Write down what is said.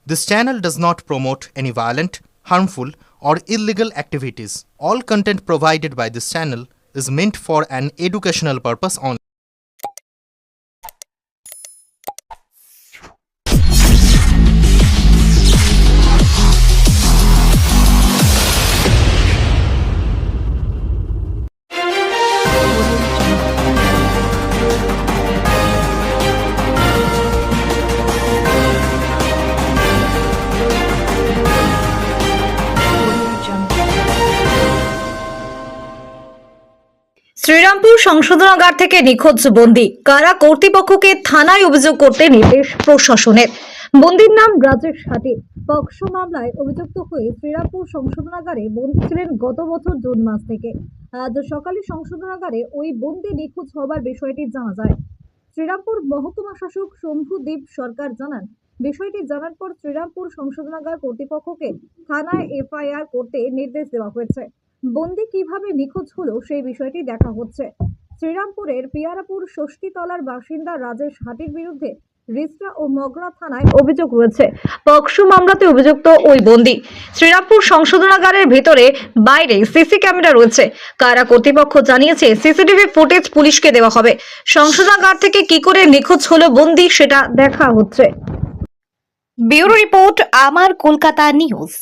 This channel does not promote any violent, harmful, or illegal activities. All content provided by this channel is meant for an educational purpose only. Serampore সংশোধনাগার থেকে নিখোঁজ বন্দী কারা কর্তৃপক্ষকে থানায় অভিযোগ করতে নির্দেশ প্রশাসনের। বন্দীর নাম রাজেশ হাটি। পক্সো মামলায় অভিযুক্ত হয়ে শ্রীরামপুর সংশোধনাগারে বন্দী ছিলেন গত বছর জুন মাস থেকে। আজ সকালে সংশোধনাগারে ওই বন্দী নিখোঁজ হবার বিষয়টি জানা যায়। শ্রীরামপুর মহকুমা শাসক শম্ভুদীপ সরকার জানান, বিষয়টি জানার পর শ্রীরামপুর সংশোধনাগার কর্তৃপক্ষকে থানায় এফআইআর করতে নির্দেশ দেওয়া হয়েছে। বন্দী কিভাবে নিখোঁজ হলো সেই বিষয়টি দেখা হচ্ছে। শ্রীরামপুরের পিয়ারাপুর ষষ্ঠীতলার বাসিন্দা রাজেশ হাটির বিরুদ্ধে রিসরা ও মগরা থানায় অভিযোগ রয়েছে। পক্সো মামলাতে অভিযুক্ত ওই বন্দী। শ্রীরামপুর সংশোধনাগারের ভিতরে বাইরে সিসি ক্যামেরা রয়েছে। কারা কর্তৃপক্ষ জানিয়েছে সিসিটিভি ফুটেজ পুলিশকে দেওয়া হবে। সংশোধনাগার থেকে কি করে নিখোঁজ হলো বন্দী সেটা দেখা হচ্ছে। ব্যুরো রিপোর্ট, আমার কলকাতা নিউজ।